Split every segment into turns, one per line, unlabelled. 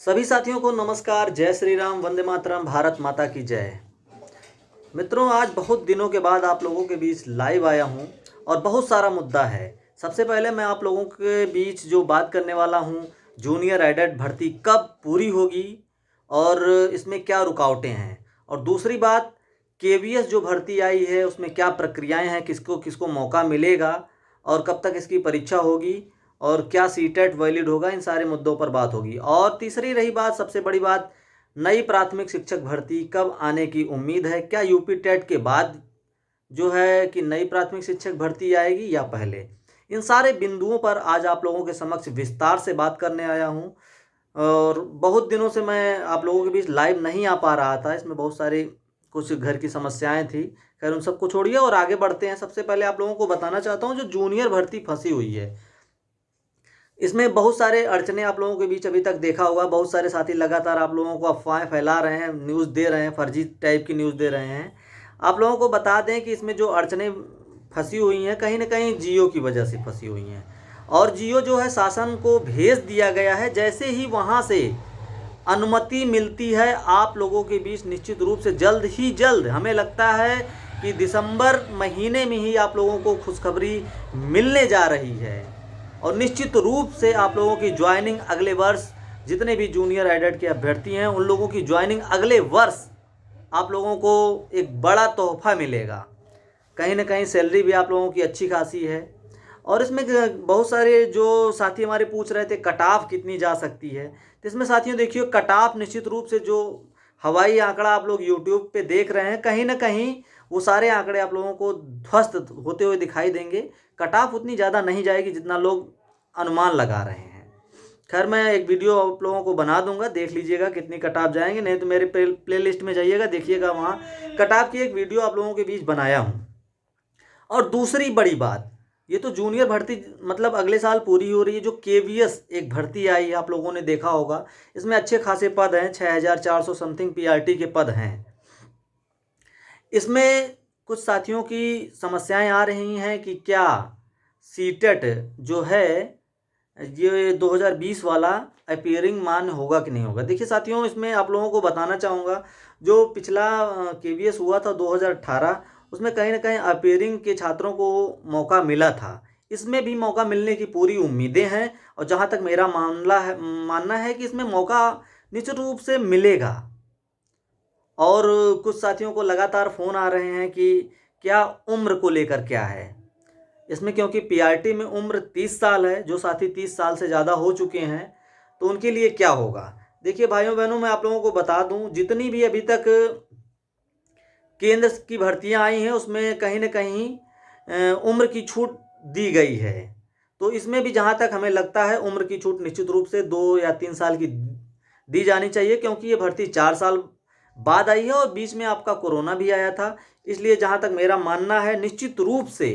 सभी साथियों को नमस्कार। जय श्री राम, वंदे मातरम, भारत माता की जय। मित्रों, आज बहुत दिनों के बाद आप लोगों के बीच लाइव आया हूं और बहुत सारा मुद्दा है। सबसे पहले मैं आप लोगों के बीच जो बात करने वाला हूं, जूनियर एडेट भर्ती कब पूरी होगी और इसमें क्या रुकावटें हैं। और दूसरी बात, केवीएस जो भर्ती आई है उसमें क्या प्रक्रियाएं हैं, किसको किसको मौका मिलेगा और कब तक इसकी परीक्षा होगी और क्या सीटेट वैलिड होगा, इन सारे मुद्दों पर बात होगी। और तीसरी रही बात, सबसे बड़ी बात, नई प्राथमिक शिक्षक भर्ती कब आने की उम्मीद है। क्या यूपी टेट के बाद जो है कि नई प्राथमिक शिक्षक भर्ती आएगी या पहले। इन सारे बिंदुओं पर आज आप लोगों के समक्ष विस्तार से बात करने आया हूँ। और बहुत दिनों से मैं आप लोगों के बीच लाइव नहीं आ पा रहा था, इसमें बहुत सारी कुछ घर की समस्याएं थी। खैर, उन सबको छोड़िए और आगे बढ़ते हैं। सबसे पहले आप लोगों को बताना चाहता हूँ, जो जूनियर भर्ती फंसी हुई है इसमें बहुत सारे अड़चने आप लोगों के बीच अभी तक देखा होगा। बहुत सारे साथी लगातार आप लोगों को अफवाहें फैला रहे हैं, न्यूज़ दे रहे हैं, फर्जी टाइप की न्यूज़ दे रहे हैं। आप लोगों को बता दें कि इसमें जो अड़चने फंसी हुई हैं, कहीं ना कहीं जियो की वजह से फंसी हुई हैं। और जियो जो है, शासन को भेज दिया गया है। जैसे ही वहाँ से अनुमति मिलती है, आप लोगों के बीच निश्चित रूप से जल्द ही जल्द, हमें लगता है कि दिसंबर महीने में ही आप लोगों को खुशखबरी मिलने जा रही है। और निश्चित रूप से आप लोगों की ज्वाइनिंग अगले वर्ष, जितने भी जूनियर एडेट के अभ्यर्थी हैं उन लोगों की ज्वाइनिंग अगले वर्ष आप लोगों को एक बड़ा तोहफा मिलेगा। कहीं ना कहीं सैलरी भी आप लोगों की अच्छी खासी है। और इसमें बहुत सारे जो साथी हमारे पूछ रहे थे कट ऑफ कितनी जा सकती है, तो इसमें साथियों देखिए, कट ऑफ निश्चित रूप से जो हवाई आंकड़ा आप लोग यूट्यूब पे देख रहे हैं, कहीं ना कहीं वो सारे आंकड़े आप लोगों को ध्वस्त होते हुए दिखाई देंगे। कट ऑफ उतनी ज़्यादा नहीं जाएगी जितना लोग अनुमान लगा रहे हैं। खैर, मैं एक वीडियो आप लोगों को बना दूंगा, देख लीजिएगा कितनी कट ऑफ जाएंगे। नहीं तो मेरे प्ले लिस्ट में जाइएगा, देखिएगा, वहाँ कट ऑफ की एक वीडियो आप लोगों के बीच बनाया हूँ। और दूसरी बड़ी बात, ये तो जूनियर भर्ती मतलब अगले साल पूरी हो रही है। जो केवीएस एक भर्ती आई है, आप लोगों ने देखा होगा, इसमें अच्छे खासे पद हैं, 6400 समथिंग पीआरटी के पद हैं। इसमें कुछ साथियों की समस्याएं आ रही हैं कि क्या सीटेट जो है ये 2020 वाला अपीयरिंग मान्य होगा कि नहीं होगा। देखिए साथियों, इसमें आप लोगों को बताना चाहूँगा, जो पिछला केवीएस हुआ था 2018, उसमें कहीं ना कहीं अपीयरिंग के छात्रों को मौका मिला था। इसमें भी मौका मिलने की पूरी उम्मीदें हैं। और जहाँ तक मेरा मानना है कि इसमें मौका निश्चित रूप से मिलेगा। और कुछ साथियों को लगातार फ़ोन आ रहे हैं कि क्या उम्र को लेकर क्या है इसमें, क्योंकि पीआरटी में उम्र 30 साल है। जो साथी 30 साल से ज़्यादा हो चुके हैं तो उनके लिए क्या होगा। देखिए भाइयों बहनों, मैं आप लोगों को बता दूं, जितनी भी अभी तक केंद्र की भर्तियां आई हैं उसमें कहीं ना कहीं उम्र की छूट दी गई है। तो इसमें भी जहां तक हमें लगता है उम्र की छूट निश्चित रूप से 2 या 3 साल की दी जानी चाहिए, क्योंकि ये भर्ती 4 साल बाद आई है और बीच में आपका कोरोना भी आया था। इसलिए जहां तक मेरा मानना है, निश्चित रूप से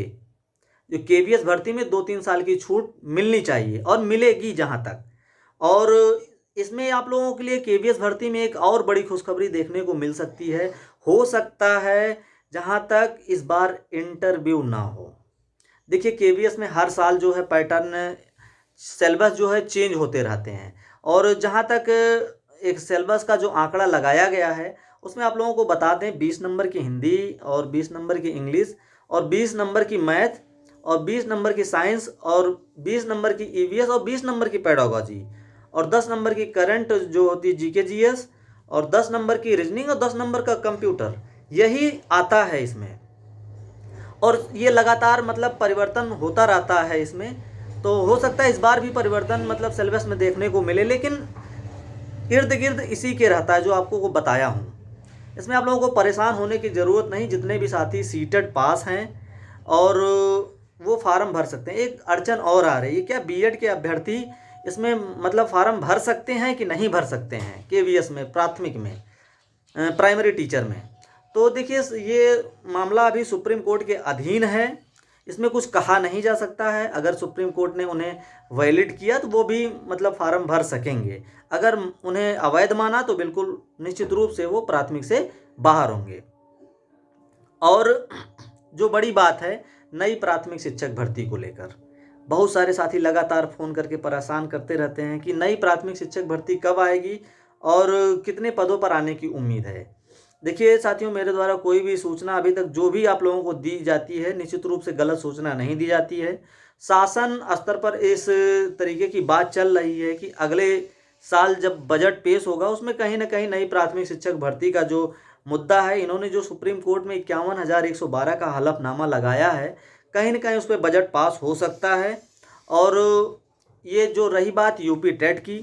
जो केवीएस भर्ती में 2-3 साल की छूट मिलनी चाहिए और मिलेगी जहां तक। और इसमें आप लोगों के लिए केवीएस भर्ती में एक और बड़ी खुशखबरी देखने को मिल सकती है। हो सकता है जहां तक इस बार इंटरव्यू ना हो। देखिए, केवीएस में हर साल जो है पैटर्न, सिलेबस जो है चेंज होते रहते हैं। और जहां तक एक सिलेबस का जो आंकड़ा लगाया गया है, उसमें आप लोगों को बता दें, 20 नंबर की हिंदी और 20 नंबर की इंग्लिश और 20 नंबर की मैथ और 20 नंबर की साइंस और 20 नंबर की ईवीएस और 20 नंबर की पेडागोजी और 10 नंबर की करंट जो होती है जीके जीएस और 10 नंबर की रीजनिंग और 10 नंबर का कंप्यूटर, यही आता है इसमें। और ये लगातार मतलब परिवर्तन होता रहता है इसमें। तो हो सकता है इस बार भी परिवर्तन मतलब सिलेबस में देखने को मिले, लेकिन इर्द गिर्द इसी के रहता है जो आपको को बताया हूँ। इसमें आप लोगों को परेशान होने की ज़रूरत नहीं। जितने भी साथी सीटेट पास हैं और वो फार्म भर सकते हैं। एक अड़चन और आ रही है, क्या बीएड के अभ्यर्थी इसमें मतलब फार्म भर सकते हैं कि नहीं भर सकते हैं केवीएस में, प्राथमिक में, प्राइमरी टीचर में। तो देखिए, ये मामला अभी सुप्रीम कोर्ट के अधीन है। इसमें कुछ कहा नहीं जा सकता है। अगर सुप्रीम कोर्ट ने उन्हें वैलिड किया तो वो भी मतलब फार्म भर सकेंगे। अगर उन्हें अवैध माना तो बिल्कुल निश्चित रूप से वो प्राथमिक से बाहर होंगे। और जो बड़ी बात है, नई प्राथमिक शिक्षक भर्ती को लेकर, बहुत सारे साथी लगातार फ़ोन करके परेशान करते रहते हैं कि नई प्राथमिक शिक्षक भर्ती कब आएगी और कितने पदों पर आने की उम्मीद है। देखिए साथियों, मेरे द्वारा कोई भी सूचना अभी तक जो भी आप लोगों को दी जाती है, निश्चित रूप से गलत सूचना नहीं दी जाती है। शासन स्तर पर इस तरीके की बात चल रही है कि अगले साल जब बजट पेश होगा उसमें कहीं न कहीं नई प्राथमिक शिक्षक भर्ती का जो मुद्दा है, इन्होंने जो सुप्रीम कोर्ट में 51,112 का हलफनामा लगाया है, कहीं न कहीं उस पे बजट पास हो सकता है। और ये जो रही बात यूपी टेट की,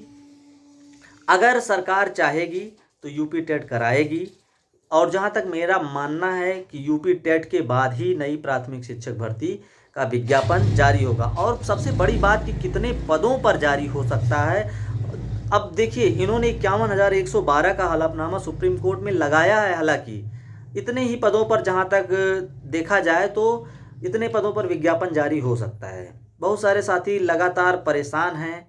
अगर सरकार चाहेगी तो यूपी टेट कराएगी। और जहाँ तक मेरा मानना है कि यूपी टेट के बाद ही नई प्राथमिक शिक्षक भर्ती का विज्ञापन जारी होगा। और सबसे बड़ी बात कि कितने पदों पर जारी हो सकता है। अब देखिए, इन्होंने 51,112 का हलफनामा सुप्रीम कोर्ट में लगाया है, हालांकि इतने ही पदों पर जहाँ तक देखा जाए तो इतने पदों पर विज्ञापन जारी हो सकता है। बहुत सारे साथी लगातार परेशान हैं,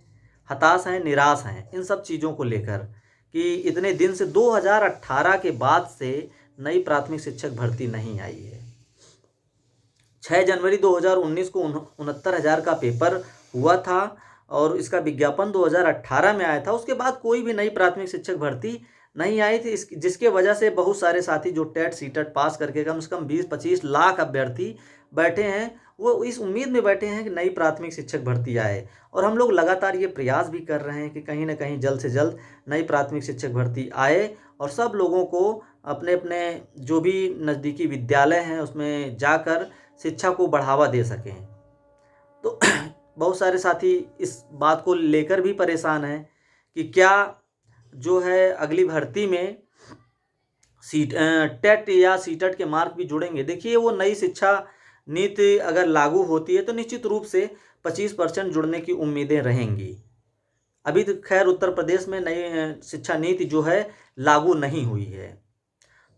हताश हैं, निराश हैं इन सब चीज़ों को लेकर कि इतने दिन से 2018 के बाद से नई प्राथमिक शिक्षक भर्ती नहीं आई है। 6 जनवरी 2019 को 69,000 का पेपर हुआ था और इसका विज्ञापन 2018 में आया था। उसके बाद कोई भी नई प्राथमिक शिक्षक भर्ती नहीं आई थी, जिसके वजह से बहुत सारे साथी जो टेट सीटेट पास करके कम से कम 20-25 लाख अभ्यर्थी बैठे हैं, वो इस उम्मीद में बैठे हैं कि नई प्राथमिक शिक्षक भर्ती आए। और हम लोग लगातार ये प्रयास भी कर रहे हैं कि कहीं ना कहीं जल्द से जल्द नई प्राथमिक शिक्षक भर्ती आए और सब लोगों को अपने अपने जो भी नज़दीकी विद्यालय हैं उसमें जाकर शिक्षा को बढ़ावा दे सकें। तो बहुत सारे साथी इस बात को लेकर भी परेशान हैं कि क्या जो है अगली भर्ती में टेट या सीटेट के मार्क भी जुड़ेंगे। देखिए, वो नई शिक्षा नीति अगर लागू होती है तो निश्चित रूप से 25% जुड़ने की उम्मीदें रहेंगी। अभी तो खैर उत्तर प्रदेश में नई शिक्षा नीति जो है लागू नहीं हुई है।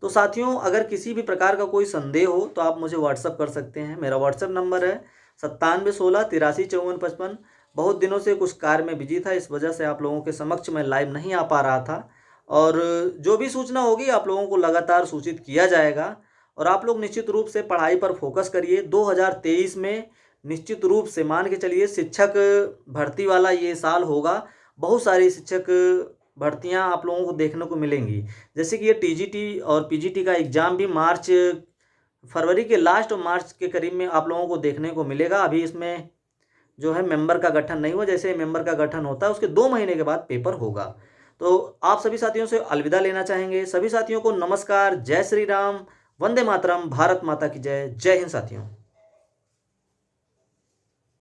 तो साथियों, अगर किसी भी प्रकार का कोई संदेह हो तो आप मुझे व्हाट्सअप कर सकते हैं। मेरा व्हाट्सअप नंबर है 9716 83 5455। बहुत दिनों से कुछ कार्य में बिजी था, इस वजह से आप लोगों के समक्ष मैं लाइव नहीं आ पा रहा था। और जो भी सूचना होगी आप लोगों को लगातार सूचित किया जाएगा। और आप लोग निश्चित रूप से पढ़ाई पर फोकस करिए। 2023 में निश्चित रूप से मान के चलिए शिक्षक भर्ती वाला ये साल होगा। बहुत सारी शिक्षक भर्तियां आप लोगों को देखने को मिलेंगी। जैसे कि ये टीजीटी और पीजीटी का एग्ज़ाम भी फरवरी के लास्ट और मार्च के करीब में आप लोगों को देखने को मिलेगा। अभी इसमें जो है मेंबर का गठन नहीं हुआ। जैसे मेंबर का गठन होता है उसके 2 महीने के बाद पेपर होगा। तो आप सभी साथियों से अलविदा लेना चाहेंगे। सभी साथियों को नमस्कार, जय श्री राम, वंदे मातरम, भारत माता की जय। जय हिंद साथियों।